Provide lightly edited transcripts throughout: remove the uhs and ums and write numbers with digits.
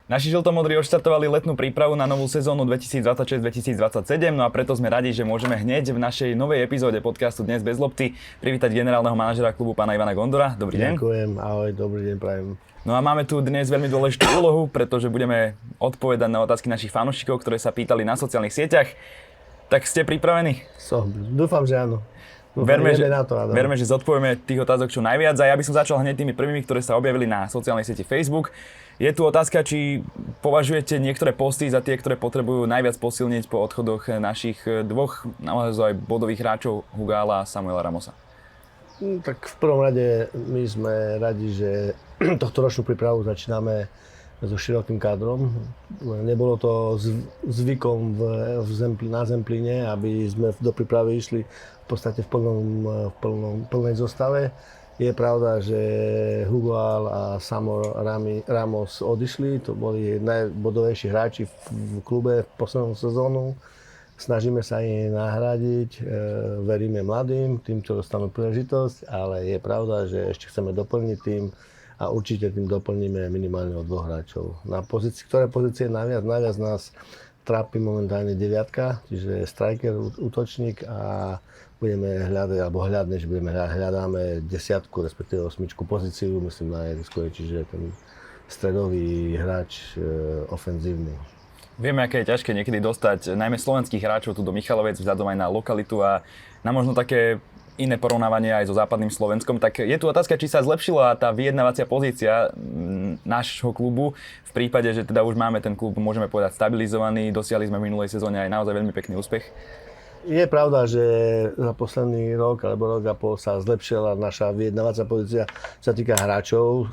Naši žltomodrí odštartovali letnú prípravu na novú sezónu 2026-2027, no a preto sme radi, že môžeme hneď v našej novej epizóde podcastu Dnes bez lopty privítať generálneho manažera klubu pána Ivana Gondora. Dobrý deň. Ďakujem, ahoj, dobrý deň prajem. No a máme tu dnes veľmi dôležitú úlohu, pretože budeme odpovedať na otázky našich fanúšikov, ktoré sa pýtali na sociálnych sieťach. Tak ste pripravení? Dúfam, že áno. Verme, že zodpovieme tých otázok čo najviac a ja by som začal hneď tými prvými, ktoré sa objavili na sociálnej sieti Facebook. Je tu otázka, či považujete niektoré posty za tie, ktoré potrebujú najviac posilniť po odchodoch našich dvoch naozaj bodových hráčov Hugála a Samuela Ramosa. Tak v prvom rade my sme radi, že tohto ročnú prípravu začíname so širokým kádrom. Nebolo to zvykom na Zemplíne, aby sme do prípravy išli v podstate v plnej zostave. Je pravda, že Hugoál a Samo Ramos odišli, to boli najbodovejší hráči v klube v poslednú sezónu. Snažíme sa ich nahradiť, veríme mladým, tým, čo dostanú príležitosť, ale je pravda, že ešte chceme doplniť tým a určite tým doplníme minimálne o dvoch hráčov. Na ktoré pozície najviac nás trápi momentálne deviatka, čiže striker, útočník a budeme hľadať, alebo hľadáme desiatku, respektíve osmičku pozíciu, myslím na ihrisku, čiže ten stredový hráč ofenzívny. Vieme, aké je ťažké niekedy dostať najmä slovenských hráčov tu do Michalovec, vzhľadom aj na lokalitu a na možno také iné porovnávanie aj so západným Slovenskom. Tak je tu otázka, či sa zlepšila tá vyjednávacia pozícia nášho klubu v prípade, že teda už máme ten klub, môžeme povedať, stabilizovaný, dosiahli sme v minulej sezóne aj naozaj veľmi pekný úspech. Je pravda, že za posledný rok alebo rok a pol sa zlepšila naša vyjednávacia pozícia, čo sa týka hráčov.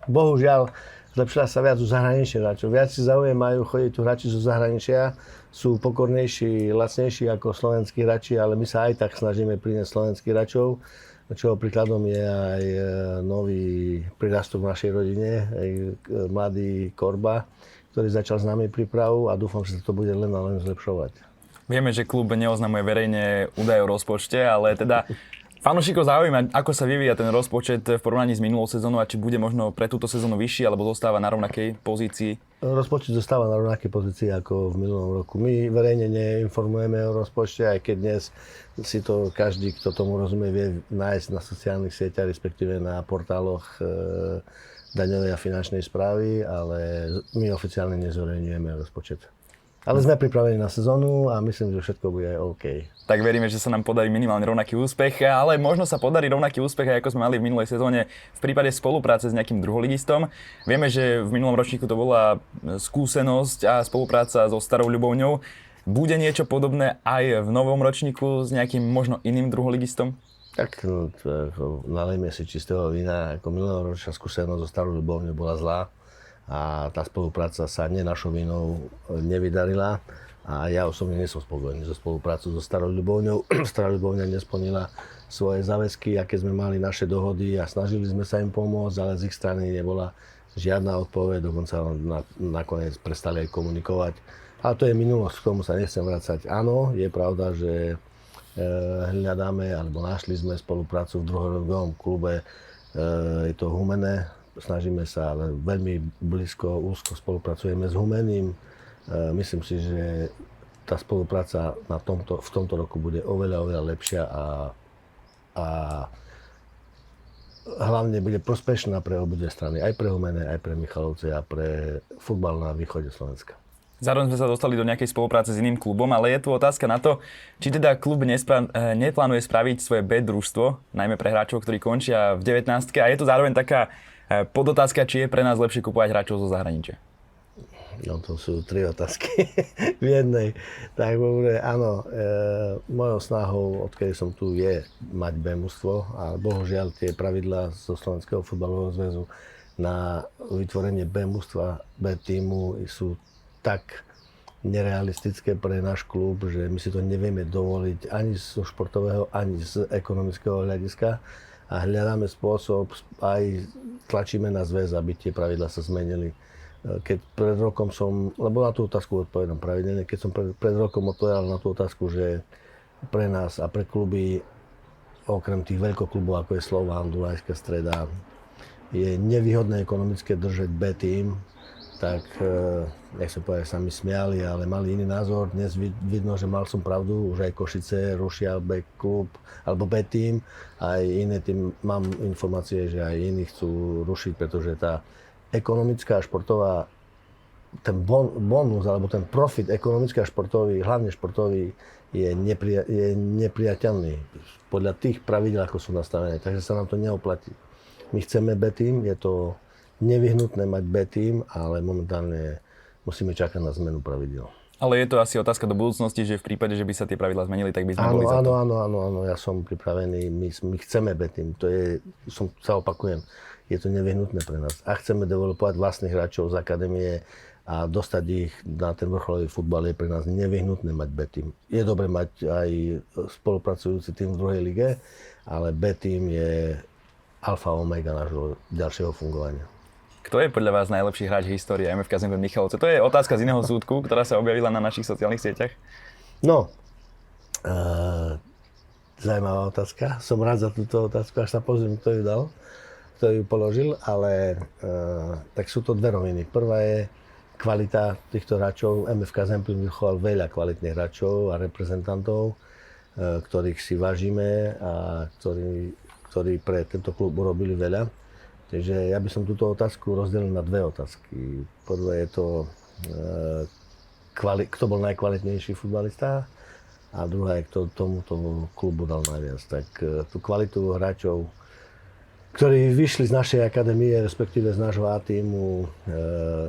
Bohužiaľ, zlepšila sa viac u zahraničných hráčov. Viac si zaujímajú chodiť tu hráči zo zahraničia, sú pokornejší, lacnejší ako slovenskí hráči, ale my sa aj tak snažíme priniesť slovenských hráčov, čoho príkladom je aj nový prirastok v našej rodine, mladý Korba, ktorý začal s nami prípravu a dúfam, že sa to bude len a len zlepšovať. Vieme, že klub neoznamuje verejne údaje o rozpočte, ale teda fanúšikov zaujíma, ako sa vyvíja ten rozpočet v porovnaní s minulou sezónou a či bude možno pre túto sezónu vyšší alebo zostáva na rovnakej pozícii? Rozpočet zostáva na rovnakej pozícii ako v minulom roku. My verejne neinformujeme o rozpočte, aj keď dnes si to každý, kto tomu rozumie, vie nájsť na sociálnych sieťach, respektíve na portáloch daňovej a finančnej správy, ale my oficiálne nezverejňujeme rozpočet. Ale sme pripravení na sezónu a myslím, že všetko bude OK. Tak veríme, že sa nám podarí minimálne rovnaký úspech, ale možno sa podarí rovnaký úspech, aj ako sme mali v minulej sezóne v prípade spolupráce s nejakým druholigistom. Vieme, že v minulom ročníku to bola skúsenosť a spolupráca so Starou Ľubovňou. Bude niečo podobné aj v novom ročníku s nejakým možno iným druholigistom? Tak nalejme si čistého vína. Ako minuloročná skúsenosť so Starou Ľubovňou bola zlá a tá spolupráca sa našou vinou nevydarila a ja osobne nie som spokojný so spoluprácou so Starou Ľubovňou. Stará Ľubovňa nesplnila svoje záväzky, aké sme mali naše dohody a snažili sme sa im pomôcť, ale z ich strany nebola žiadna odpoveď, dokonca nakoniec prestali aj komunikovať. Ale to je minulosť, k tomu sa nechcem vracať. Áno, je pravda, že hľadáme alebo našli sme spoluprácu v druholigovom klube, je to Humenné. Snažíme sa, ale veľmi úzko spolupracujeme s Humeným. Myslím si, že tá spolupráca v tomto roku bude oveľa lepšia a hlavne bude prospešná pre obidve strany. Aj pre Humenné, aj pre Michalovce a pre futbal na východe Slovenska. Zároveň sme sa dostali do nejakej spolupráce s iným klubom, ale je tu otázka na to, či teda klub neplánuje spraviť svoje B družstvo, najmä pre hráčov, ktorí končia v 19. A je tu zároveň taká podotázka, či je pre nás lepšie kupovať hráčov zo zahraničia. No to sú tri otázky v jednej. Tak áno, mojou snahou, odkedy som tu, je mať B mužstvo a bohužiaľ tie pravidlá zo Slovenského futbalového zväzu na vytvorenie B mužstva, B tímu sú tak nerealistické pre náš klub, že my si to nevieme dovoliť ani zo športového, ani z ekonomického hľadiska. A hľadáme spôsob, aj tlačíme na zväz, aby tie pravidlá sa zmenili. Keď pred rokom lebo na tú otázku odpovedám pravidelne, keď som pred rokom odpovedal na tú otázku, že pre nás a pre kluby, okrem tých veľkoklubov, ako je Slovan, Dunajská Streda, je nevýhodné ekonomické držať B tým, tak nechcem povedať, že sa mi smiali, ale mali iný názor. Dnes vidno, že mal som pravdu, už aj Košice rušia B klub alebo B tým. Aj iné tým mám informácie, že aj iní chcú rušiť, pretože tá ekonomická a športová, ten bonus alebo ten profit ekonomický a športový, hlavne športový, je nepriateľný podľa tých pravidel, ako sú nastavené. Takže sa nám to neoplatí. My chceme B tým, je to nevyhnutné mať B tým, ale momentálne musíme čakať na zmenu pravidel. Ale je to asi otázka do budúcnosti, že v prípade, že by sa tie pravidlá zmenili, tak by sme boli za to. Áno, ja som pripravený, my chceme B tým, sa opakujem, je to nevyhnutné pre nás. A chceme developovať vlastných hráčov z akadémie a dostať ich na ten vrcholový futbal, je pre nás nevyhnutné mať B tým. Je dobre mať aj spolupracujúci tým v druhej lige, ale B tým je alfa omega nášho ďalšieho fungovania. Kto je podľa vás najlepší hráč v histórii MFK Zemplín Michalovce? To je otázka z iného súdku, ktorá sa objavila na našich sociálnych sieťach. No, zaujímavá otázka. Som rád za túto otázku, až sa pozriem, kto ju položil, ale tak sú to dve roviny. Prvá je kvalita týchto hráčov. MFK Zemplín vychoval veľa kvalitných hráčov a reprezentantov, ktorých si vážime a ktorí pre tento klub urobili veľa. Takže ja by som túto otázku rozdelil na dve otázky. Prvé je to, kto bol najkvalitnejší futbalista a druhá je, kto tomuto klubu dal najviac. Tak tú kvalitu hráčov, ktorí vyšli z našej akadémie, respektíve z nášho A tímu,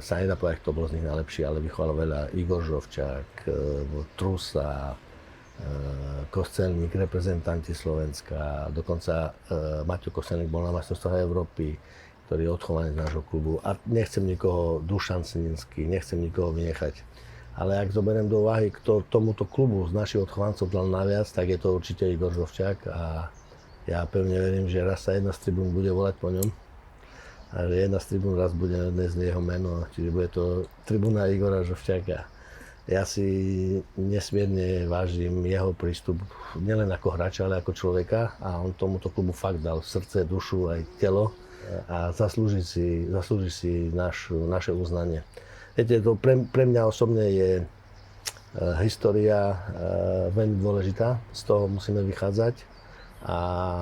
sa nedá povedať, kto bol z nich najlepší, ale vychoval veľa. Igor Žovčák, Trusa, Kostelník, reprezentanti Slovenska, dokonca Maťo Kostelník bol na majstrovstvách Európy, ktorý je odchovaný z nášho klubu. A nechcem nikoho, Dušan Sininský, nechcem nikoho vynechať. Ale ak zoberiem do úvahy, kto tomuto klubu z našich odchovancov dal naviac, tak je to určite Igor Žovčák a ja pevne verím, že raz sa jedna z tribún bude volať po ňom a že jedna z tribún raz bude dnes jeho meno, čiže bude to tribúna Igora Žovčáka. Ja si nesmierne vážim jeho prístup nielen ako hráča, ale ako človeka a on tomuto klubu fakt dal srdce, dušu aj telo a zaslúži si naše uznanie. Viete, to pre mňa osobne je história veľmi dôležitá, z toho musíme vychádzať a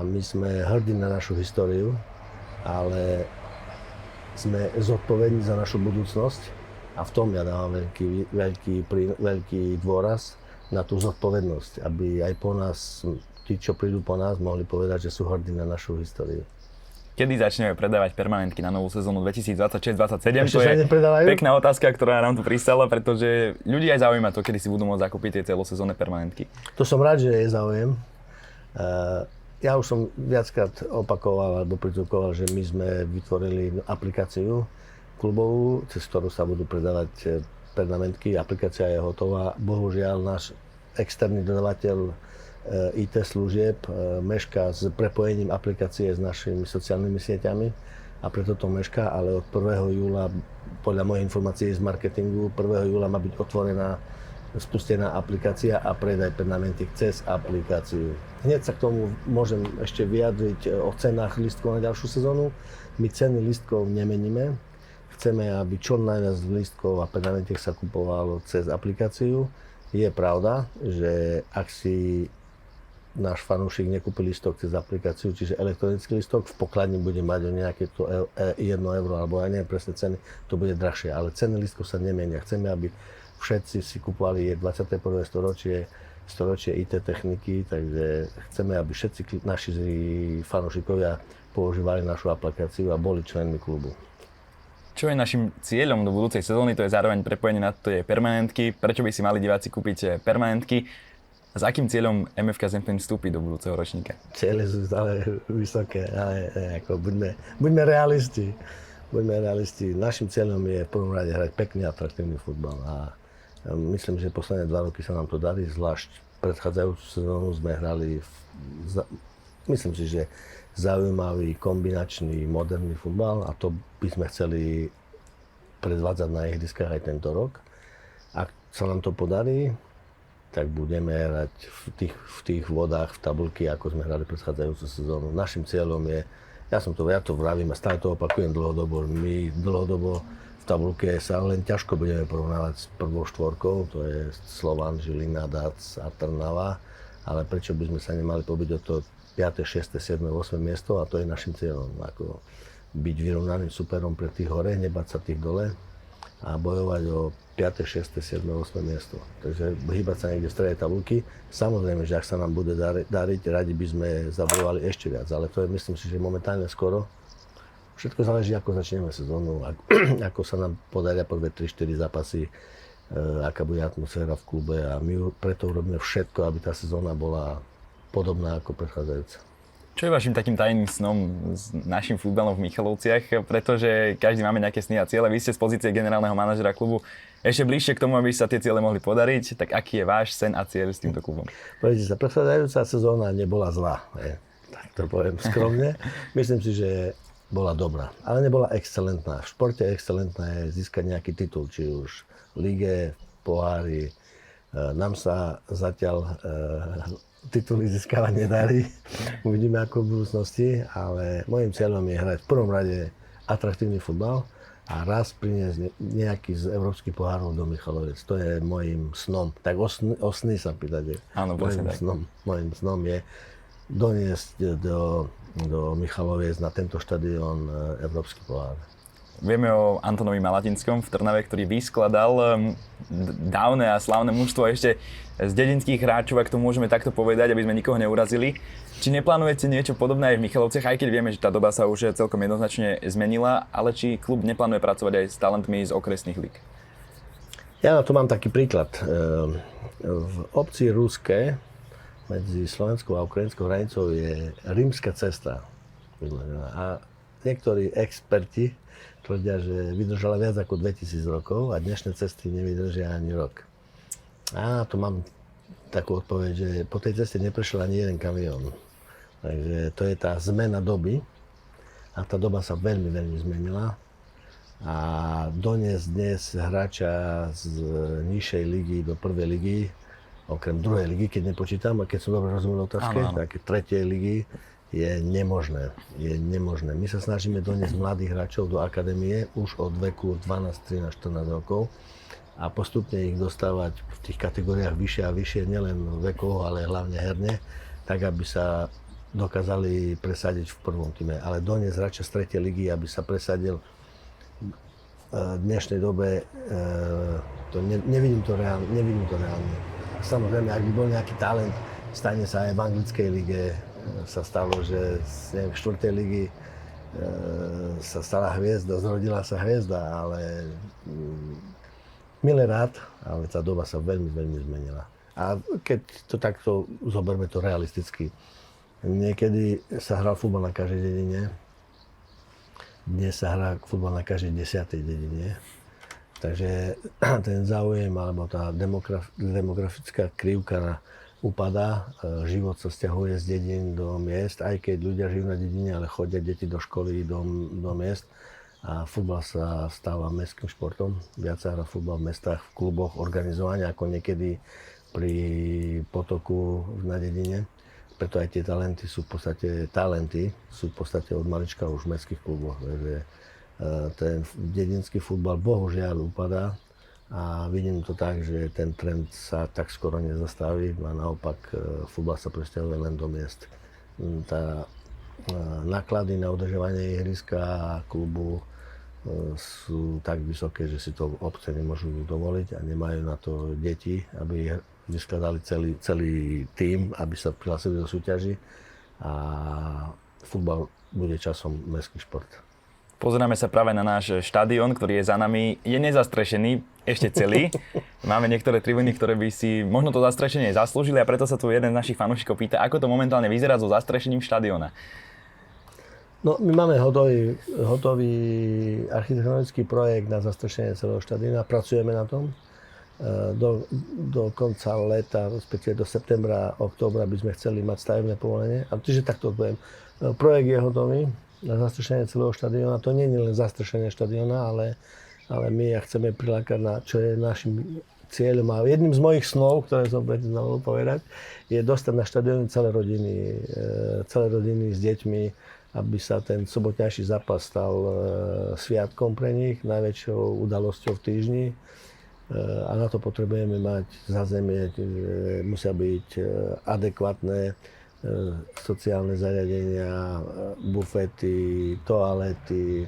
my sme hrdí na našu históriu, ale sme zodpovední za našu budúcnosť. A v tom ja dávam veľký dôraz na tú zodpovednosť, aby aj po nás, tí, čo prídu po nás, mohli povedať, že sú hrdí na našu históriu. Kedy začneme predávať permanentky na novú sezónu 2026-27? Ešte to sa nepredávajú? Pekná otázka, ktorá nám tu pristala, pretože ľudí aj zaujíma to, kedy si budú môcť zakúpiť tie celosezónne permanentky. To som rád, že je záujem. Ja už som viackrát opakoval alebo prizvukoval, že my sme vytvorili aplikáciu klubovú, cez ktorú sa budú predávať permanentky. Aplikácia je hotová. Bohužiaľ, náš externý dodávateľ IT služieb mešká s prepojením aplikácie s našimi sociálnymi sieťami a preto to mešká, ale od 1. júla, podľa mojej informácií z marketingu, 1. júla má byť spustená aplikácia a predaj permanentiek cez aplikáciu. Hneď sa k tomu môžem ešte vyjadriť o cenách lístkov na ďalšiu sezónu. My ceny lístkov nemeníme. Chceme, aby čo najviac lístkov a permanentiek sa kupovalo cez aplikáciu. Je pravda, že ak si náš fanúšik nekúpi lístok cez aplikáciu, čiže elektronický lístok, v pokladni bude mať o nejaké to 1 euro, alebo aj neviem presne ceny, to bude drahšie, ale ceny lístkov sa nemenia. Chceme, aby všetci si kupovali 21. storočie IT techniky, takže chceme, aby všetci naši fanúšikovia používali našu aplikáciu a boli členmi klubu. Čo je našim cieľom do budúcej sezóny, to je zároveň prepojenie na tie permanentky. Prečo by si mali diváci kúpiť permanentky? A s akým cieľom MFK Zemplín vstúpi do budúceho ročníka? Ciele sú stále vysoké, ale buďme realisti. Našim cieľom je v prvom rade hrať pekný a atraktívny futbal. A myslím, že posledné 2 roky sa nám to darí, zvlášť predchádzajúcu sezónu sme hrali, myslím si, že zaujímavý, kombinačný, moderný futbal a to by sme chceli predvádzať na ihriskách aj tento rok. Ak sa nám to podarí, tak budeme hrať v tých vodách, v tabuľky, ako sme hrali predchádzajúcu sezónu. Našim cieľom je, ja to vravím a stále to opakujem dlhodobo, my dlhodobo v tabuľke sa len ťažko budeme porovnávať s prvou štvorkou, to je Slovan, Žilina, Dac a Trnava, ale prečo by sme sa nemali pobiť o to 5., 6., 7., 8. miesto a to je našim cieľom, ako byť vyrovnaným superom pre tých hore, nebať sa tých dole a bojovať o 5., 6., 7., 8. miesto. Takže hýbať sa niekde v strede tabuľky. Samozrejme, že ak sa nám bude dariť, radi by sme zabojovali ešte viac, ale to je, myslím si, že momentálne skoro. Všetko záleží, ako začneme sezónu, ako sa nám podaria prvé 3-4 zápasy, aká bude atmosféra v klube a my preto urobíme všetko, aby tá sezóna bola podobná ako predchádzajúca. Čo je vašim takým tajným snom s našim futbalom v Michalovciach? Pretože každý máme nejaké sny a ciele. Vy ste z pozície generálneho manažera klubu ešte bližšie k tomu, aby sa tie ciele mohli podariť. Tak aký je váš sen a cieľ s týmto klubom? Poviete sa, predchádzajúca sezóna nebola zlá. Tak to poviem skromne. Myslím si, že bola dobrá, ale nebola excelentná. V športe excelentné je získať nejaký titul, či už v lige, pohári. Nám sa zatiaľ tituly získavať nedarí. Uvidíme ako v budúcnosti, ale môjim cieľom je hrať v prvom rade atraktívny futbal a raz priniesť nejaký z európskych pohárov do Michalovec. To je môjim snom. Tak o sny sa pýtate. Áno, presne tak. Môjim snom je doniesť do Michaloviec na tento štadión európsky pohár. Vieme o Antonovi Malatinskom v Trnave, ktorý vyskladal dávne a slávne mužstvo ešte z dedinských hráčov, ak to môžeme takto povedať, aby sme nikoho neurazili. Či neplánujete niečo podobné aj v Michalovciach, aj keď vieme, že tá doba sa už celkom jednoznačne zmenila, ale či klub neplánuje pracovať aj s talentmi z okresných líg? Ja na to mám taký príklad. V obci Ruské medzi slovenskou a ukrajinskou hranicou je rímska cesta. A niektorí experti tvrdia, že vydržala viac ako 2000 rokov a dnešné cesty nevydržia ani rok. A to mám takú odpoveď, že po tej ceste neprešiel ani jeden kamión. Takže to je tá zmena doby a tá doba sa veľmi, veľmi zmenila. A doniesť dnes hráča z nižšej ligy do prvej ligy, okrem druhej ligy, keď nepočítam, a keď som dobre rozumel otázke, tak tretej ligy je nemožné. My sa snažíme doniesť mladých hráčov do akadémie už od veku 12, 13, 14 rokov a postupne ich dostávať v tých kategóriách vyššie a vyššie, nielen vekovo, ale hlavne herne, tak aby sa dokázali presadiť v prvom týme. Ale doniesť hráča z tretej ligy, aby sa presadil v dnešnej dobe, nevidím to reálne. Samozrejme, ak by bol nejaký talent, stane sa aj v anglickej lige. Sa stalo, že v 4. ligy sa stala hviezda, zrodila sa hviezda, ale milé rád, ale tá doba sa veľmi, veľmi zmenila. A keď to takto zoberme to realisticky, niekedy sa hral futbal na každej dedine, dnes sa hrá futbal na každej 10. dedine. Takže ten záujem alebo tá demografická krivka upadá, život sa sťahuje z dedín do miest, aj keď ľudia žijú na dedine, ale chodia deti do školy, do miest a futbal sa stáva mestským športom. Viac sa hrá futbal v mestách, v kluboch, organizovania ako niekedy pri potoku na dedine. Preto aj tie talenty sú v podstate od malička už v mestských kluboch. Takže ten dedinský futbal bohužiaľ upadá a vidím to tak, že ten trend sa tak skoro nezastaví a naopak futbal sa presťahuje len do miest. Náklady na udržovanie ihriska a klubu sú tak vysoké, že si to obce nemôžu dovoliť a nemajú na to deti, aby vyskladali celý tím, aby sa prihlásili do súťaži a futbal bude časom mestský šport. Pozeráme sa práve na náš štadión, ktorý je za nami. Je nezastrešený, ešte celý. Máme niektoré tribúny, ktoré by si možno to zastrešenie zaslúžili a preto sa tu jeden z našich fanúšikov pýta, ako to momentálne vyzerá so zastrešením štadióna. No, my máme hotový architektonický projekt na zastrešenie celého štadióna. Pracujeme na tom. Do konca leta, respektíve do septembra, októbra by sme chceli mať stavebné povolenie. A čiže takto odpoviem. Projekt je hotový na zastrešenie celého štadióna. To nie je len zastrešenie štadióna, ale my chceme prilákať na, čo je našim cieľom. A jedným z mojich snov, ktoré som predtým povedať, je dostať na štadióny celé rodiny s deťmi aby sa ten sobotňajší zápas stal sviatkom pre nich, najväčšou udalosťou v týždni. A na to potrebujeme mať zázemie, musia byť adekvátne sociálne zariadenia, bufety, toalety,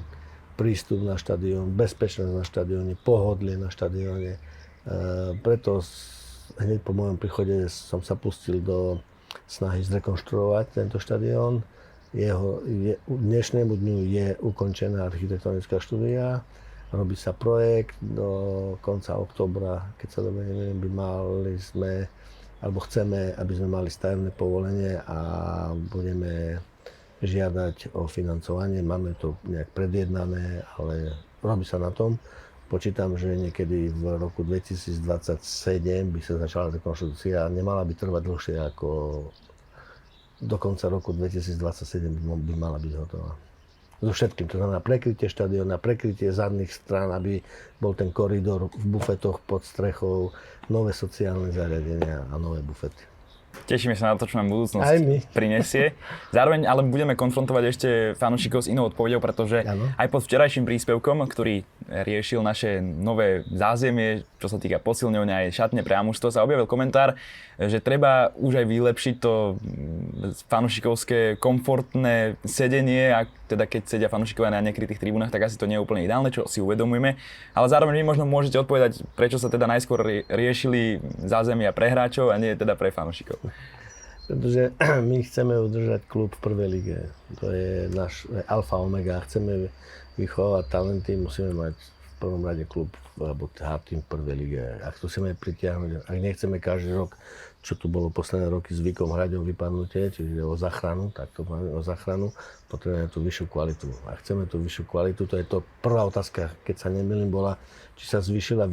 prístup na štadión, bezpečnosť na štadióne, pohodlie na štadióne. Preto hneď po mojom príchode som sa pustil do snahy zrekonštruovať tento štadión. Dnešnému dňu je ukončená architektonická štúdia, robí sa projekt, do konca októbra, keď sa dobre neviem, chceme, aby sme mali stavebné povolenie a budeme žiadať o financovanie. Máme to nejak predjednané, ale robí sa na tom. Počítam, že niekedy v roku 2027 by sa začala rekonštrukcia a nemala by trvať dlhšie ako do konca roku 2027 by mala byť hotová. So všetkým, to znamená prekrytie štadióna, prekrytie zadných strán, aby bol ten koridor v bufetoch pod strechou, nové sociálne zariadenia a nové bufety. Tešíme sa na to, čo nám budúcnosť prinesie. Zároveň ale budeme konfrontovať ešte fanúšikov s inou odpoveďou, pretože aj pod včerajším príspevkom, ktorý riešil naše nové zázemie, čo sa týka posilňovania aj šatne pre mužstvo, sa objavil komentár, že treba už aj vylepšiť to fanúšikovské komfortné sedenie, a teda keď sedia fanúšikovia na nekrytých tribúnach, tak asi to nie je úplne ideálne, čo si uvedomujeme. Ale zároveň vy možno môžete odpovedať, prečo sa teda najskôr riešili zázemia pre hráčov a nie teda pre fanúšikov. Pretože my chceme udržať klub v prvej lige. To je náš alfa omega. Chceme vychovávať talenty, musíme mať v prvom rade klub alebo tým v prvej lige. Ak to chceme pritiahnuť, ak nechceme každý rok, čo tu bolo posledné roky zvykom hrať o vypadnutie, čiže o záchranu, tak to máme o záchranu, potrebujeme tú vyššiu kvalitu. A chceme tú vyššiu kvalitu, to je to prvá otázka, keď sa nemýlim, bola, či sa zlepšila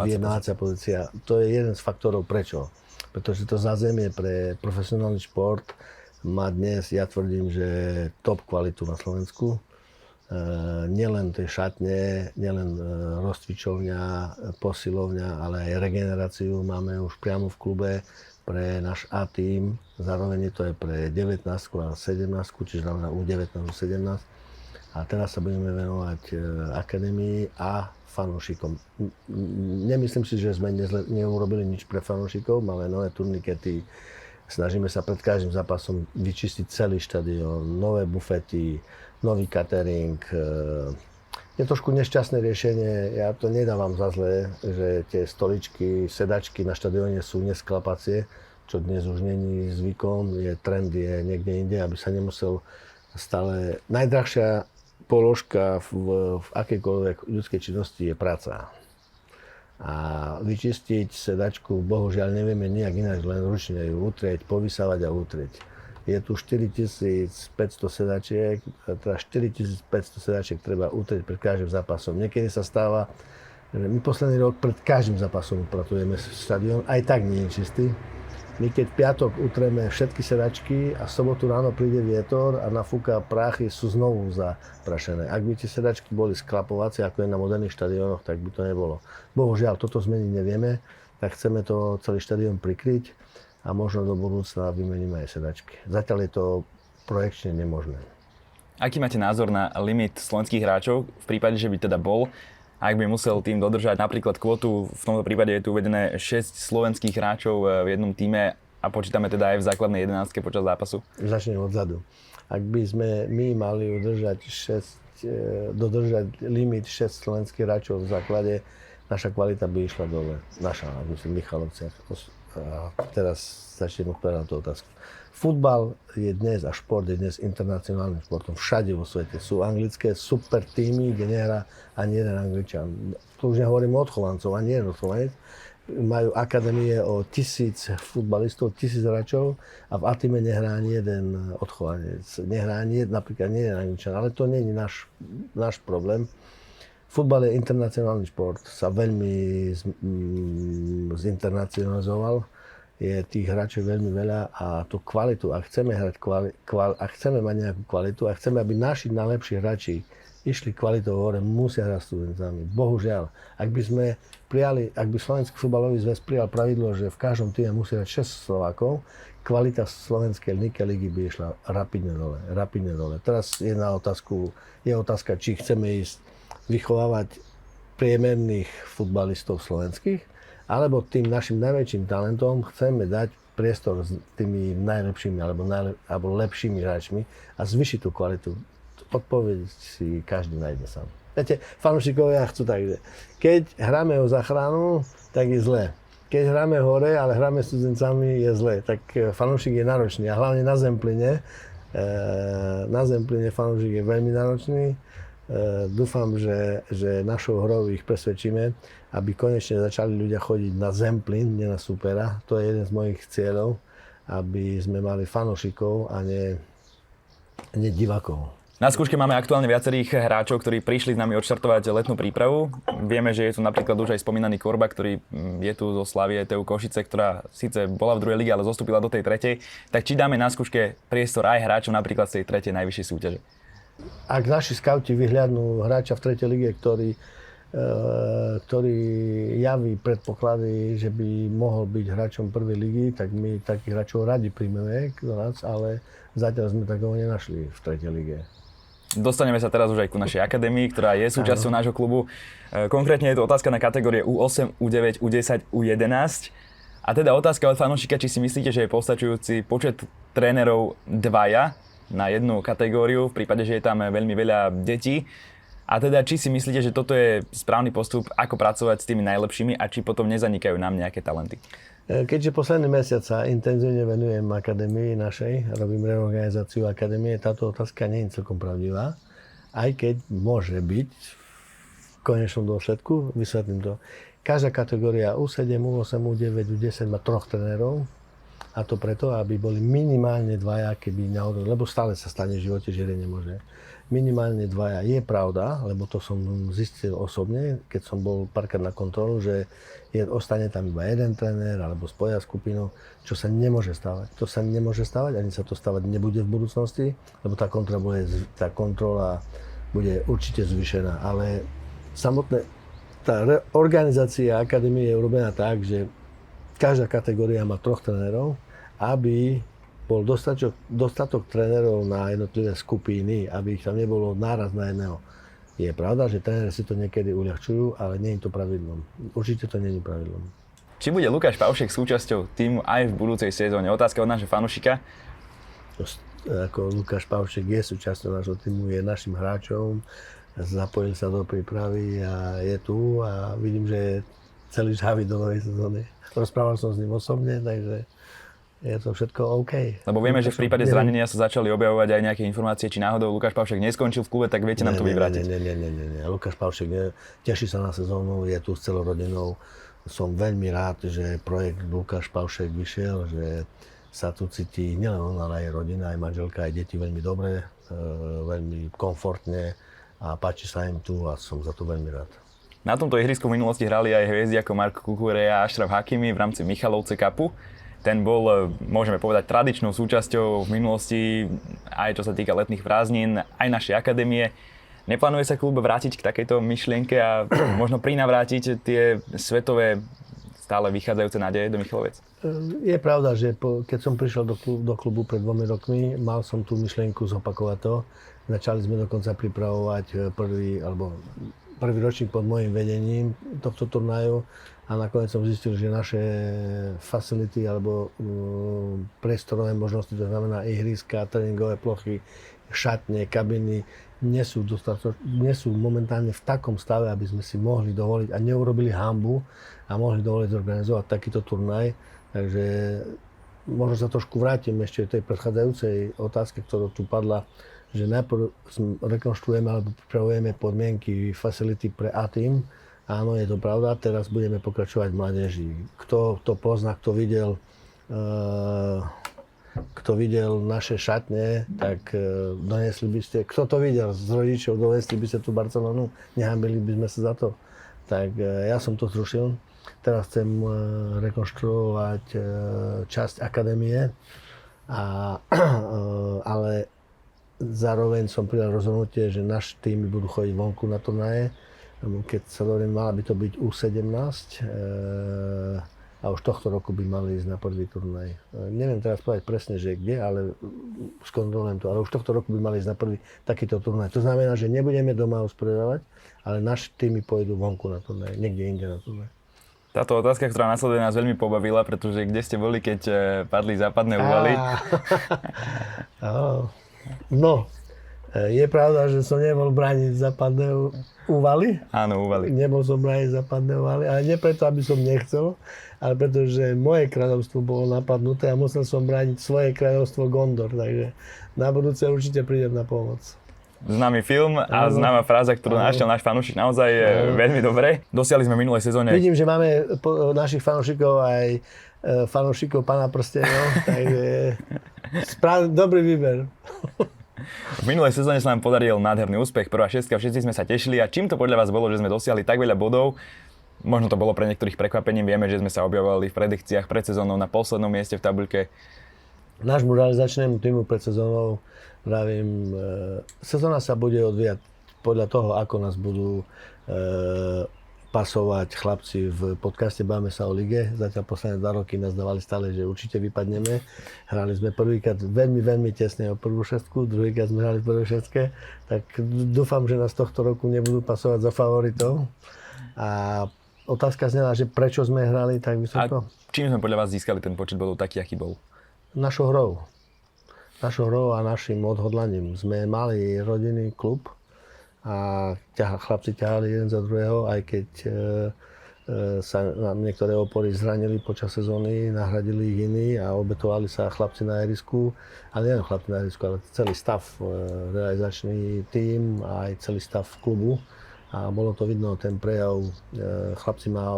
vyjednávacia pozícia. To je jeden z faktorov, prečo. Pretože to zázemie pre profesionálny šport má dnes, ja tvrdím, že top kvalitu na Slovensku. Nielen tie šatne, nielen rozcvičovňa, posilovňa, ale aj regeneráciu máme už priamo v klube pre náš A-tím. Zároveň to je pre 19 a 17, čiže znamená U19 a 17. A teraz sa budeme venovať akadémii a fanúšikom. Nemyslím si, že sme neurobili nič pre fanúšikov, máme nové turnikety, snažíme sa pred každým zápasom vyčistiť celý štadión, nové bufety, nový catering. Je trošku nešťastné riešenie, ja to nedávam za zlé, že tie stoličky, sedačky na štadióne sú nesklapacie, čo dnes už není zvykom, trend je niekde inde, aby sa nemusel stále. Najdrahšia položka v akejkoľvek ľudskej činnosti je práca. A vyčistiť sedačku, bohužiaľ nevieme nijak ináč, len ručne ju utrieť, povysávať a utrieť. Je tu 4500 sedačiek, teda 4500 sedačiek treba utrieť pred každým zápasom. Niekedy sa stáva, že my posledný rok pred každým zápasom upratujeme štadión, aj tak nie je čistý. My keď v piatok utreme všetky sedačky a v sobotu ráno príde vietor a nafúka prachy, sú znovu zaprašené. Ak by tie sedačky boli sklapovacie, ako je na moderných štadiónoch, tak by to nebolo. Bohužiaľ, toto zmeniť nevieme, tak chceme to celý štadión prikryť a možno do budúcna vymeníme aj sedačky. Zatiaľ je to projekčne nemožné. Aký máte názor na limit slovenských hráčov v prípade, že by teda bol? Ak by musel tým dodržať napríklad kvotu, v tomto prípade je tu uvedené 6 slovenských hráčov v jednom tíme a počítame teda aj v základnej 11 počas zápasu? Začnem odzadu. Ak by sme my mali dodržať limit 6 slovenských hráčov v základe, naša kvalita by išla dole. Naša, myslím, Michalovciach. Teraz začnem odpovedať na tú otázku. Futbal je dnes a šport je dnes internacionálnym športom. Všade vo svete sú anglické super týmy, kde nehrá ani jeden Angličan. Tu už nehovorím o odchovancov, ani jeden odchovanec. Majú akadémie o 1000 futbalistov, 1000 hráčov a v A-tíme nehrá ani jeden odchovanec. Nehrá napríklad nie jeden Angličan, ale to nie je náš problém. Futbal je internacionálny šport, sa veľmi zinternacionalizoval. Je tých hráčov veľmi veľa a tú kvalitu, ak chceme hrať ak chceme mať nejakú kvalitu a chceme, aby naši najlepší hráči išli kvalitou hore, musia hrať studentami. Bohužiaľ, ak by Slovenský futbalový zväz prijal pravidlo, že v každom týme musí hrať 6 Slovákov, kvalita slovenskej ligy by išla rapidne dole. Teraz je otázka, či chceme ísť vychovávať priemerných futbalistov slovenských, alebo tým našim najväčším talentom chceme dať priestor s tými najlepšími alebo lepšími hráčmi a zvýšiť tú kvalitu. Odpoveď si každý nájde sám. Viete, fanúšikovia chcú tak, že keď hráme o záchranu, tak je zlé. Keď hráme hore, ale hráme s cudzincami, je zlé. Tak fanúšik je náročný a hlavne na Zempline. Na Zempline fanúšik je veľmi náročný. Dúfam, že našou hrou ich presvedčíme, aby konečne začali ľudia chodiť na Zemplín, nie na Supera. To je jeden z mojich cieľov, aby sme mali fanúšikov a nie divákov. Na skúške máme aktuálne viacerých hráčov, ktorí prišli s nami odštartovať letnú prípravu. Vieme, že je tu napríklad už aj spomínaný Korba, ktorý je tu zo Slavie TU Košice, ktorá síce bola v druhej lige, ale zostúpila do tej tretej. Tak či dáme na skúške priestor aj hráčov napríklad z tej tretej najvyššej súťaže? Ak naši skauti vyhľadnú hráča v tretej lige, ktorý javí predpoklady, že by mohol byť hráčom prvej ligy, tak my takých hráčov radi príjmeme do nás, ale zatiaľ sme takoho nenašli v tretej lige. Dostaneme sa teraz už aj ku našej akadémii, ktorá je súčasťou nášho klubu. Konkrétne je to otázka na kategórie U8, U9, U10, U11. A teda otázka od fanúšika, či si myslíte, že je postačujúci počet trénerov dvaja na jednu kategóriu, v prípade, že je tam veľmi veľa detí. A teda, či si myslíte, že toto je správny postup, ako pracovať s tými najlepšími a či potom nezanikajú nám nejaké talenty? Keďže posledný mesiac sa intenzívne venujem akadémii našej, robím reorganizáciu akadémie, táto otázka nie je celkom pravdivá. Aj keď môže byť v konečnom dôsledku, vysvetlím to. Každá kategória U7, U8, U9, U10 má 3 trénerov. A to preto, aby boli minimálne dvaja, keby náhodou, lebo stále sa stane v živote, že jeden nemôže. Minimálne dvaja je pravda, lebo to som zistil osobne, keď som bol párkrát na kontrolu, že ostane tam iba jeden tréner alebo spoja skupinu, čo sa nemôže stávať. To sa nemôže stávať, ani sa to stávať nebude v budúcnosti, lebo tá kontrola bude určite zvýšená. Ale samotné tá organizácia akadémie je urobená tak, že každá kategória má 3 trénerov, aby bol dostatok trénerov na jednotlivé skupiny, aby ich tam nebolo náraz na jedného. Je pravda, že tréneri si to niekedy uľahčujú, ale nie je to pravidlom. Určite to nie je pravidlom. Či bude Lukáš Pavšek súčasťou tímu aj v budúcej sezóne? Otázka od nášho fanúšika. Ako Lukáš Pavšek je súčasťou nášho tímu, je našim hráčom, zapojil sa do prípravy a je tu a vidím, že je celý žhavý do novej sezóny. Rozprával som s ním osobne, takže je to všetko OK. Lebo vieme, že v prípade zranenia sa začali objavovať aj nejaké informácie, či náhodou Lukáš Pavšek neskončil v klube, tak viete nám to vyvrátiť. Nie. Lukáš Pavšek teší sa na sezónu, je tu s celou rodinou. Som veľmi rád, že projekt Lukáš Pavšek vyšiel, že sa tu cíti nielen on, ale aj rodina, aj manželka, aj deti veľmi dobre, veľmi komfortne a páči sa im tu a som za to veľmi rád. Na tomto ihrisku v minulosti hrali aj hviezdy ako Marko Kukureja a Ašraf Hakimi v rámci Michalovce Cupu. Ten bol, môžeme povedať, tradičnou súčasťou v minulosti, aj čo sa týka letných prázdnin, aj našej akadémie. Neplánuje sa klub vrátiť k takejto myšlienke a možno prinavrátiť tie svetové, stále vychádzajúce nádeje do Michaloviec? Je pravda, že keď som prišiel do klubu pred 2 rokmi, mal som tú myšlienku zopakovať to. Začali sme dokonca pripravovať prvý ročník pod môjim vedením tohto turnaja. A nakoniec som zistil, že naše facility alebo priestorové možnosti, to znamená ihriska, tréningové plochy, šatne, kabiny, nie sú momentálne v takom stave, aby sme si mohli dovoliť a neurobili hanbu a mohli dovoliť zorganizovať takýto turnaj. Takže možno sa trošku vrátim ešte k tej predchádzajúcej otázke, ktorá tu padla, že najprv rekonštruujeme alebo pripravujeme podmienky facility pre A-team. Áno, je to pravda, teraz budeme pokračovať v mládeži. Kto to pozná, kto videl naše šatne, tak donesli by ste, kto to videl z rodičov, donesli by ste tú Barcelonu, nehambili by sme sa za to. Tak ja som to zrušil. Teraz chcem rekonštruovať časť akadémie, ale zároveň som prijal rozhodnutie, že naši týmy budú chodiť vonku na turnaje. Keď sa dovolím, mala by to byť U17 a a už tohto roku by mali ísť na prvý turnaj. Neviem teraz povedať presne, že kde, ale skontrolujem to, ale už tohto roku by mali ísť na prvý takýto turnaj. To znamená, že nebudeme doma usporiadavať, ale naši týmy pôjdu vonku na turnaj, niekde inde na turnaj. Táto otázka, ktorá nasleduje, nás veľmi pobavila, pretože kde ste boli, keď padli západné úvaly? No, je pravda, že som nebol brániť západné úvaly. Áno, úvaly. Nebol som brániť západné úvaly, ale nie preto, aby som nechcel, ale preto, že moje kráľovstvo bolo napadnuté a musel som brániť svoje kráľovstvo Gondor, takže na budúce určite prídem na pomoc. Známy film a známa fráza, ktorú našiel náš fanúšik naozaj veľmi dobre. Dosiahli sme minulej sezóne. Vidím, že máme našich fanúšikov aj fanúšikov Pána prstenov, takže dobrý výber. V minulej sezóne sa nám podaril nádherný úspech, prvá šestka, všetci sme sa tešili. A čím to podľa vás bolo, že sme dosiahli tak veľa bodov? Možno to bolo pre niektorých prekvapením, vieme, že sme sa objavovali v predikciách pred sezónou na poslednom mieste v tabuľke. Nášmu realizačnému týmu pred sezónou vravím, sezóna sa bude odvíjať podľa toho, ako nás budú pasovať chlapci v podcaste Báme sa o lige. Zatiaľ posledné 2 roky nás dávali stále, že určite vypadneme. Hrali sme prvýkrát veľmi tesne o prvú šestku, druhýkrát sme hrali v prvej šestke. Tak dúfam, že nás tohto roku nebudú pasovať za favoritov. A otázka znela, že prečo sme hrali tak vysoko. A čím sme podľa vás získali ten počet bodov taký, aký bol? Našou hrou. Našou hrou a našim odhodlaním. Sme mali rodinný klub a chlapci ťahali jeden za druhého, aj keď sa nám niektoré opory zranili počas sezóny, nahradili ich iní a obetovali sa chlapci na ihrisku. A nie chlapci na ihrisku, ale celý stav, realizačný tím a aj celý stav klubu. A bolo to vidno, ten prejav. Chlapci ma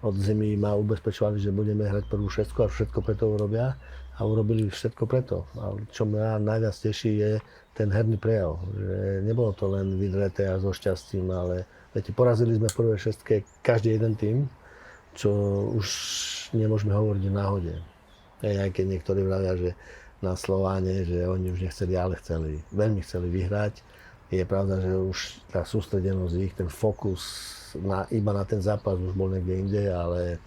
od zimy ma ubezpečovali, že budeme hrať prvú šestku a všetko preto urobia. A urobili všetko preto. A čo mňa najviac teší je ten herný prejav. Že nebolo to len vydreté a so šťastím, ale viete, porazili sme v prvej šestke každý jeden tým, čo už nemôžeme hovoriť o náhode. Aj keď niektorí vravia, že na Slováne, že oni už nechceli, ale chceli. Veľmi chceli vyhrať. Je pravda, že už tá sústredenosť ich, ten fokus iba na ten zápas už bol niekde inde, ale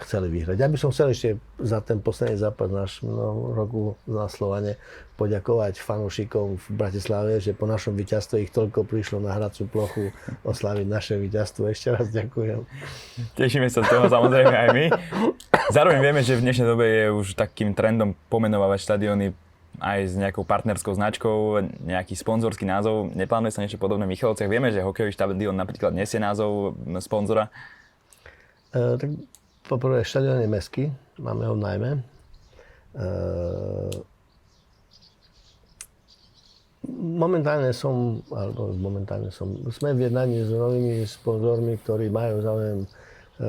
chceli vyhrať. Ja by som chcel ešte za ten posledný zápas nášho roku na Slovane poďakovať fanúšikom v Bratislave, že po našom víťazstve ich toľko prišlo na hraciu plochu osláviť naše víťazstvo. Ešte raz ďakujem. Tešíme sa z toho samozrejme aj my. Zároveň vieme, že v dnešnej dobe je už takým trendom pomenovávať štadióny aj s nejakou partnerskou značkou, nejaký sponzorský názov. Neplánuje sa niečo podobné v Michalovciach? Vieme, že hokejový štadión napríklad nesie názov sponzora. Tak poprvé, štadión je mestský, máme ho v najmä. Sme v jednaní s novými sponzormi, ktorí majú záujem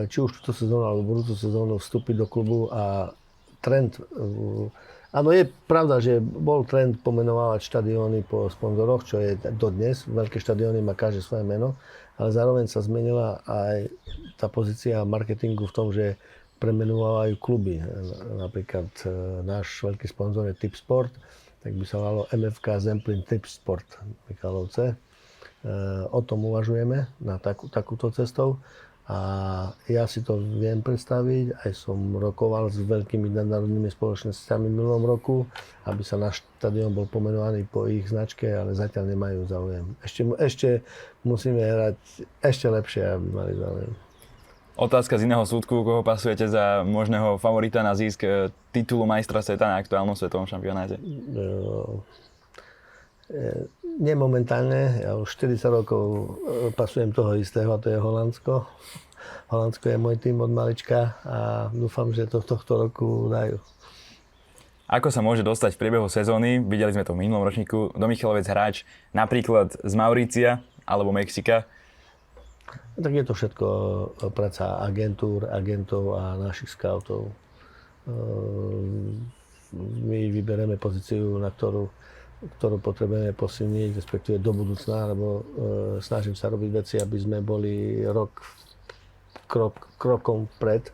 či už túto sezónu alebo budúcu sezónu vstúpiť do klubu a trend. Áno, je pravda, že bol trend pomenovávať štadióny po sponzoroch, čo je dodnes. Veľké štadióny má každé svoje meno, ale zároveň sa zmenila aj tá pozícia marketingu v tom, že premenovávajú kluby. Napríklad náš veľký sponzor je Tipsport, tak by sa volalo MFK Zemplín Tipsport Michalovce. O tom uvažujeme na takúto cestou. A ja si to viem predstaviť, aj som rokoval s veľkými nadnárodnými spoločnosťami v minulom roku, aby sa náš štadión bol pomenovaný po ich značke, ale zatiaľ nemajú záujem. Ešte musíme hrať ešte lepšie, aby mali záujem. Otázka z iného súdku, koho pasujete za možného favorita na získ titulu majstra sveta na aktuálnom svetovom šampionáte? Nie momentálne, ja už 40 rokov pasujem toho istého, a to je Holandsko. Holandsko je môj tým od malička a dúfam, že to tohto roku dajú. Ako sa môže dostať v priebehu sezóny, videli sme to v minulom ročníku, do Michalovec hráč napríklad z Maurícia alebo Mexika? Tak je to všetko práca agentov a našich scoutov. My vyberieme pozíciu, na ktorú potrebujeme posilniť, respektíve do budúcna, lebo snažím sa robiť veci, aby sme boli krokom vpred.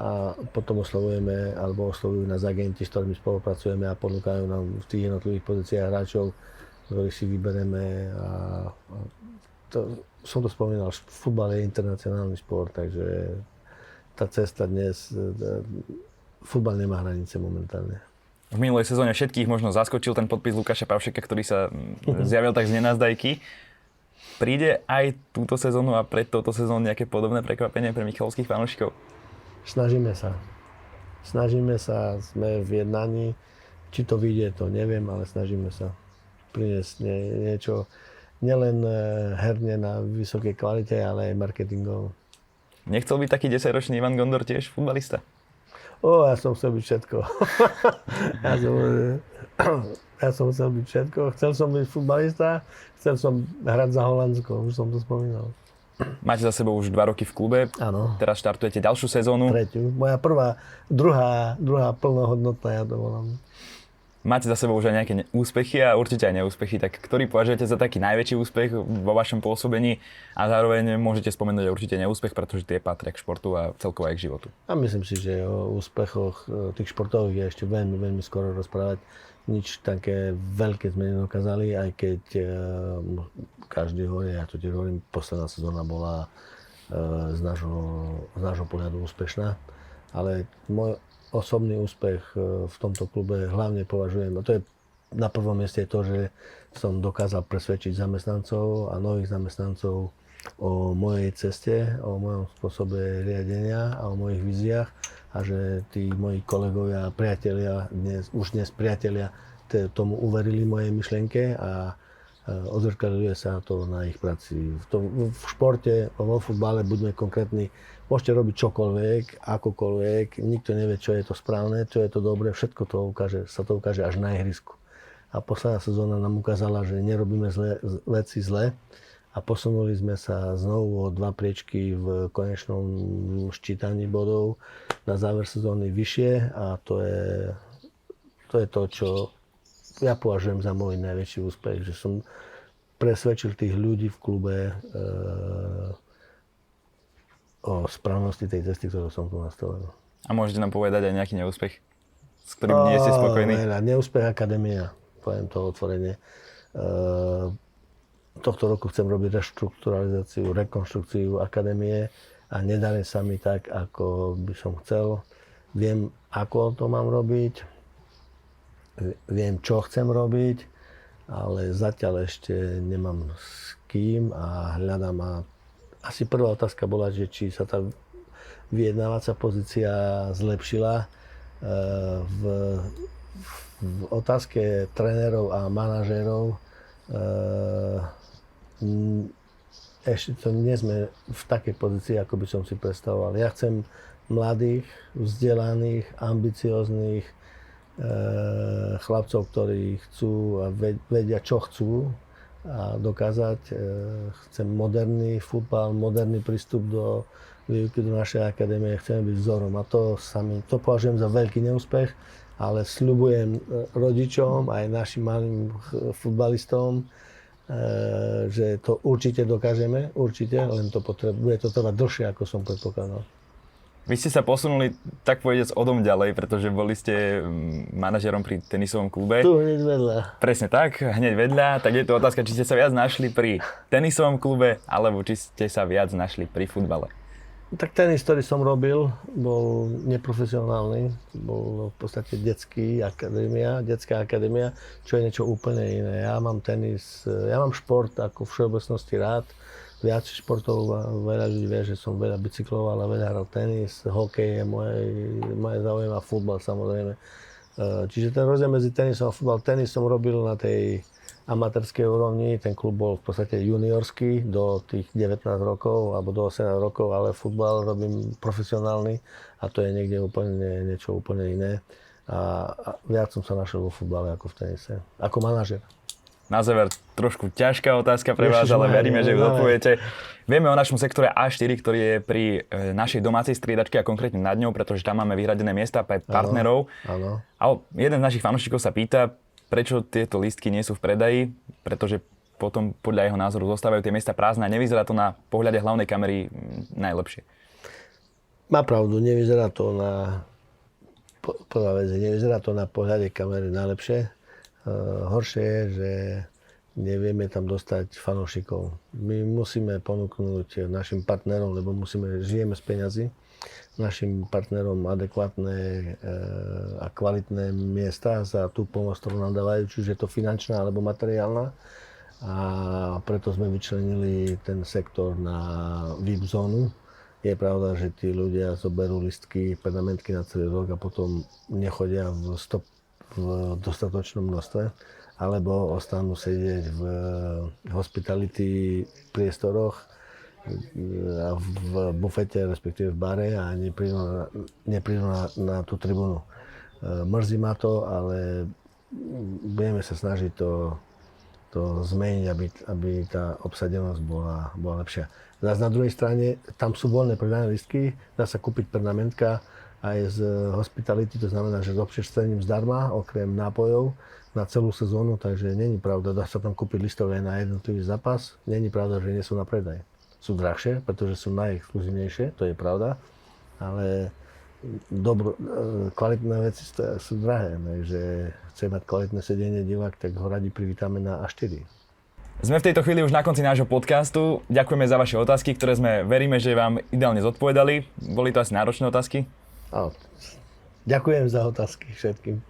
A potom oslovujú nás agenti, s ktorými spolupracujeme a ponúkajú nám v tých jednotlivých pozíciách hráčov, ktorých si vybereme a som to spomínal, futbal je internacionálny šport, takže tá cesta dnes, futbal nemá hranice momentálne. V minulej sezóne všetkých možno zaskočil ten podpis Lukáša Pavšeka, ktorý sa zjavil tak z nenazdajky. Príde aj túto sezónu a pred touto sezónou nejaké podobné prekvapenie pre michalovských fanúšikov? Snažíme sa, sme v jednaní. Či to vyjde, to neviem, ale snažíme sa priniesť niečo nielen herne na vysokej kvalite, ale aj marketingovo. Nechcel byť taký 10-ročný Ivan Gondor tiež futbalista? Ja som chcel byť všetko. ja som chcel byť všetko. Chcel som byť futbalista, chcel som hrať za Holandsko, už som to spomínal. Máte za sebou už 2 roky v klube. Áno. Teraz štartujete ďalšiu sezónu. Tretiu. Moja druhá plnohodnotná, ja to volám. Máte za sebou už aj nejaké úspechy a určite aj neúspechy, tak ktorý považujete za taký najväčší úspech vo vašom pôsobení a zároveň môžete spomenúť aj určite neúspech, pretože tie patria k športu a celkovo aj k životu. A myslím si, že o úspechoch tých športových je ešte veľmi skoro rozprávať. Nič také veľké sme nedokázali, aj keď každý hovorí, ja to tiež hovorím, posledná sezóna bola z nášho pohľadu úspešná, ale môj osobný úspech v tomto klube hlavne považujem, a to je na prvom mieste to, že som dokázal presvedčiť zamestnancov a nových zamestnancov o mojej ceste, o mojom spôsobe riadenia a o mojich víziách a že tí moji kolegovia a priatelia, už dnes priatelia, tomu uverili mojej myšlienke a odzrkadľuje sa to na ich práci. V športe, vo futbale, buďme konkrétni, môžete robiť čokoľvek, akokoľvek, nikto nevie, čo je to správne, čo je to dobré, všetko sa to ukáže až na ihrisku. A posledná sezóna nám ukázala, že nerobíme veci zle a posunuli sme sa znovu o 2 priečky v konečnom ščítaní bodov na záver sezóny vyššie a to je to, čo ja považujem za môj najväčší úspech, že som presvedčil tých ľudí v klube o správnosti tej cesty, ktorú som tu nastavil. A môžete nám povedať aj nejaký neúspech, s ktorým nie ste spokojní? Neúspech akadémia, poviem to otvorene. Tohto roku chcem robiť reštrukturalizáciu, rekonštrukciu akadémie a nedarí sa mi tak, ako by som chcel. Viem, ako to mám robiť, viem, čo chcem robiť, ale zatiaľ ešte nemám s kým a hľadám. A asi prvá otázka bola, že či sa tá vyjednávacia pozícia zlepšila. V otázke trénerov a manažérov ešte to nie sme v takej pozícii, ako by som si predstavoval. Ja chcem mladých, vzdelaných, ambicióznych chlapcov, ktorí chcú a vedia, čo chcú a dokázať. Chcem moderný futbal, moderný prístup do výuky do našej akadémie, chceme byť vzorom a to považujem za veľký neúspech, ale sľubujem rodičom aj našim malým futbalistom, že to určite dokážeme, len to bude to trvať dlhšie, ako som predpokladal. Vy ste sa posunuli, tak povedec, odom ďalej, pretože boli ste manažerom pri tenisovom klube. Tu hneď vedľa. Presne tak, hneď vedľa. Tak je to otázka, či ste sa viac našli pri tenisovom klube, alebo či ste sa viac našli pri futbale. Tak tenis, ktorý som robil, bol neprofesionálny. Bol v podstate detská akadémia, čo je niečo úplne iné. Ja mám šport ako všeobecnosti rád. Viac športov, veľa ľudí vie, že som veľa bicykloval a veľa hral tenis, hokej je moje záujem a futbal samozrejme. Čiže ten rozdiel medzi tenisom a futbal, tenis som robil na tej amatérskej úrovni, ten klub bol v podstate juniorský do tých 19 rokov alebo do 18 rokov, ale futbal robím profesionálny a to je niekde niečo úplne iné. A viac som sa našiel vo futbale ako v tenise, ako manažer. Na záver trošku ťažká otázka pre vás, ale veríme, že ju odpoviete. Vieme o našom sektore A4, ktorý je pri našej domácej striedačke a konkrétne nad ňou, pretože tam máme vyhradené miesta pre partnerov. Áno. A jeden z našich fanúšikov sa pýta, prečo tieto lístky nie sú v predaji, pretože potom podľa jeho názoru zostávajú tie miesta prázdne a nevyzerá to na pohľade hlavnej kamery najlepšie. Má pravdu, nevyzerá to nevyzerá to na pohľade kamery najlepšie. Horšie je, že nevieme tam dostať fanúšikov. My musíme ponúknuť našim partnerom, lebo žijeme z peňazí, našim partnerom adekvátne a kvalitné miesta za tú pomoc, ktorú nám dávajú, či už je to finančná alebo materiálna. A preto sme vyčlenili ten sektor na VIP zónu. Je pravda, že tí ľudia zoberú listky, pernamentky na celý rok a potom nechodia v dostatočnom množstve, alebo ostanú sedieť v hospitality priestoroch a v bufete, respektíve v bare a neprídu na tú tribúnu. Mrzí ma to, ale budeme sa snažiť to zmeniť, aby tá obsadenosť bola lepšia. Zas na druhej strane, tam sú voľné predané listky, dá sa kúpiť pernamentka aj z hospitality, to znamená, že s občerstvením zdarma, okrem nápojov, na celú sezónu, takže není pravda, dá sa tam kúpiť listové na jednotlivý zápas, není pravda, že nie sú na predaj. Sú drahšie, pretože sú najexkluzívnejšie, to je pravda, ale kvalitné veci sú drahé, takže chce mať kvalitné sedenie divák, tak ho radi privítame na A4. Sme v tejto chvíli už na konci nášho podcastu. Ďakujeme za vaše otázky, ktoré veríme, že vám ideálne zodpovedali. Boli to asi náročné otázky? Ďakujem za otázky všetkým.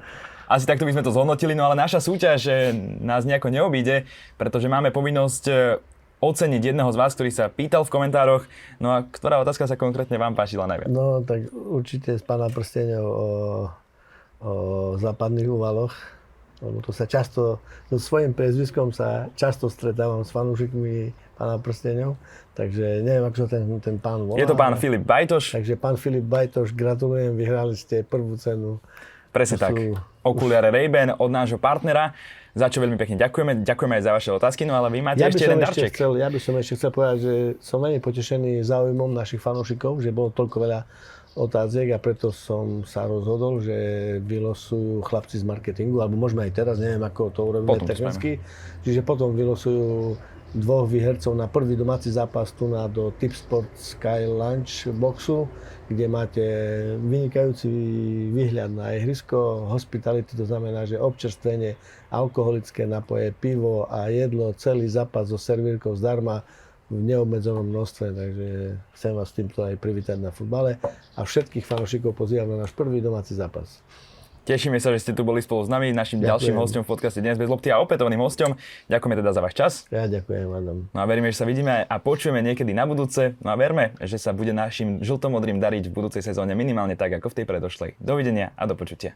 Asi takto by sme to zhodnotili, no ale naša súťaž nás nejako neobíde, pretože máme povinnosť oceniť jedného z vás, ktorý sa pýtal v komentároch. No a ktorá otázka sa konkrétne vám páčila najviac? No tak určite z Pána prsteňov o západných úvaloch. Lebo to sa často, so svojím priezviskom sa často stretávam s fanúšikmi Pána prsteňov. Takže neviem, ako sa ten pán volá. Je to pán Filip Bajtoš. Takže pán Filip Bajtoš, gratulujem, vyhrali ste prvú cenu. Presne tak. Okuliare Ray-Ban od nášho partnera, za čo veľmi pekne ďakujeme. Ďakujeme aj za vaše otázky, no ale vy máte ešte jeden darček. Ja by som ešte chcel povedať, že som veľmi potešený záujmom našich fanúšikov, že bolo toľko veľa otáziek a preto som sa rozhodol, že vylosujú chlapci z marketingu, alebo môžeme aj teraz, neviem ako to urobíme technicky. Čiže potom vylosujú dvoch výhercov na prvý domáci zápas tu do Tipsport Sky Lunch boxu, kde máte vynikajúci výhľad na ihrisko, hospitality, to znamená, že občerstvenie, alkoholické napoje, pivo a jedlo, celý zápas so servírkou zdarma v neobmedzenom množstve, takže chcem vás týmto aj privítať na futbale a všetkých fanúšikov pozývam na náš prvý domáci zápas. Tešíme sa, že ste tu boli spolu s nami, našim ďalším hosťom v podcaste Dnes bez lopty a opätovným hosťom. Ďakujeme teda za váš čas. Ja ďakujem, Adam. No a veríme, že sa vidíme a počujeme niekedy na budúce. No a verme, že sa bude našim žltomodrým dariť v budúcej sezóne minimálne tak, ako v tej predošlej. Dovidenia a do počutia.